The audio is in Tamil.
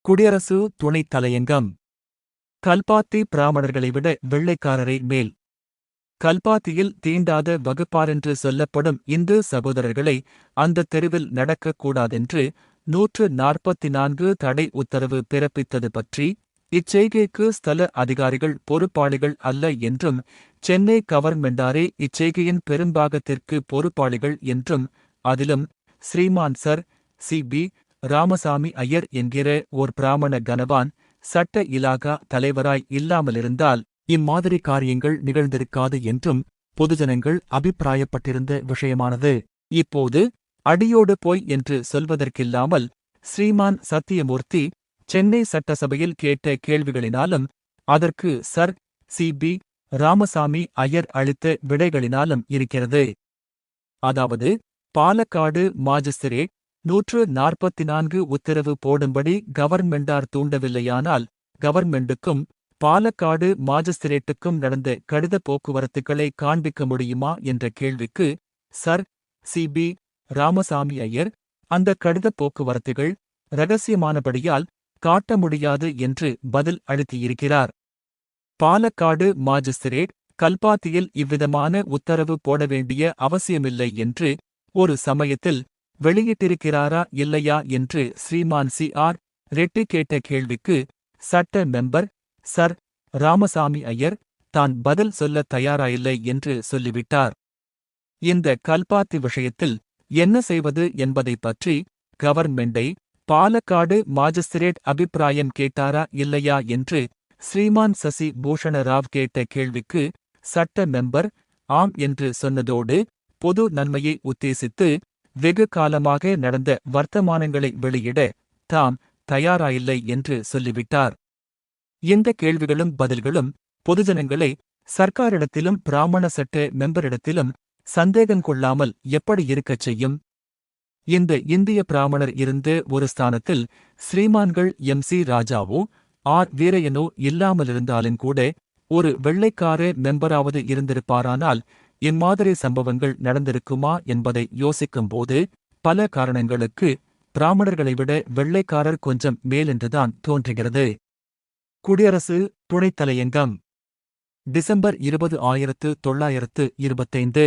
குடியரசு துணைத் தலையங்கம். கல்பாத்தி பிராமணர்களை விட வெள்ளைக்காரரை மேல். கல்பாத்தியில் தீண்டாத வகுப்பாரென்று சொல்லப்படும் இந்து சகோதரர்களை அந்தத் தெருவில் நடக்கக் கூடாதென்று 144 தடை உத்தரவு பிறப்பித்தது பற்றி, இச்செய்கைக்கு ஸ்தல அதிகாரிகள் பொறுப்பாளிகள் அல்ல என்றும், சென்னை கவர்ன்மெண்டாரே இச்செய்கையின் பெரும்பாகத்திற்கு பொறுப்பாளிகள் என்றும், அதிலும் ஸ்ரீமான் சர் சி.பி. ராமசாமி ஐயர் என்கிற ஓர் பிராமண கனவான் சட்ட இலாகா தலைவராய் இல்லாமலிருந்தால் இம்மாதிரி காரியங்கள் நிகழ்ந்திருக்காது என்றும் பொதுஜனங்கள் அபிப்பிராயப்பட்டிருந்த விஷயமானது. இப்போது அடியோடு போய் என்று சொல்வதற்கில்லாமல் ஸ்ரீமான் சத்தியமூர்த்தி சென்னை சட்டசபையில் கேட்ட கேள்விகளினாலும் அதற்கு சர் சி.பி. ராமசாமி ஐயர் அளித்த விடைகளினாலும் இருக்கிறது. அதாவது, பாலக்காடு மாஜிஸ்திரேட் 144 உத்தரவு போடும்படி கவர்ன்மெண்டார் தூண்டவில்லையானால் கவர்ன்மெண்டுக்கும் பாலக்காடு மாஜிஸ்திரேட்டுக்கும் நடந்த கடித போக்குவரத்துக்களை காண்பிக்க முடியுமா என்ற கேள்விக்கு சர் சி.பி. ராமசாமி ஐயர், அந்த கடிதப் போக்குவரத்துகள் இரகசியமானபடியால் காட்ட முடியாது என்று பதில் அளித்திருக்கிறார். பாலக்காடு மாஜிஸ்திரேட் கல்பாத்தியில் இவ்விதமான உத்தரவு போட வேண்டிய அவசியமில்லை என்று ஒரு சமயத்தில் வெளியிட்டிருக்கிறாரா இல்லையா என்று ஸ்ரீமான் சி.ஆர். ரெட்டி கேட்ட கேள்விக்கு சட்ட மெம்பர் சர் ராமசாமி ஐயர் தான் பதில் சொல்ல தயாராயில்லை என்று சொல்லிவிட்டார். இந்த கல்பாத்தி விஷயத்தில் என்ன செய்வது என்பதைப் பற்றி கவர்ன்மெண்டை பாலக்காடு மாஜிஸ்திரேட் அபிப்பிராயம் கேட்டாரா இல்லையா என்று ஸ்ரீமான் சசி பூஷண ராவ் கேட்ட கேள்விக்கு சட்ட மெம்பர் ஆம் என்று சொன்னதோடு, பொது நன்மையை உத்தேசித்து வெகு காலமாக நடந்த வர்த்தமானங்களை வெளியிட தாம் தயாராயில்லை என்று சொல்லிவிட்டார். இந்த கேள்விகளும் பதில்களும் பொதுஜனங்களை சர்க்காரிடத்திலும் பிராமண சட்ட மெம்பரிடத்திலும் சந்தேகங்கொள்ளாமல் எப்படி இருக்கச் செய்யும்? இந்த இந்திய பிராமணர் இருந்த ஒரு ஸ்தானத்தில் ஸ்ரீமான்கள் எம்.சி. ராஜாவோ ஆர். வீரையனோ இல்லாமலிருந்தாலும் கூட ஒரு வெள்ளைக்கார மெம்பராவது இருந்திருப்பாரானால் இம்மாதிரி சம்பவங்கள் நடந்திருக்குமா என்பதை யோசிக்கும்போது பல காரணங்களுக்கு பிராமணர்களை விட வெள்ளைக்காரர் கொஞ்சம் மேலென்றுதான் தோன்றுகிறது. குடியரசு துணைத் தலையங்கம். டிசம்பர் 20, 1925.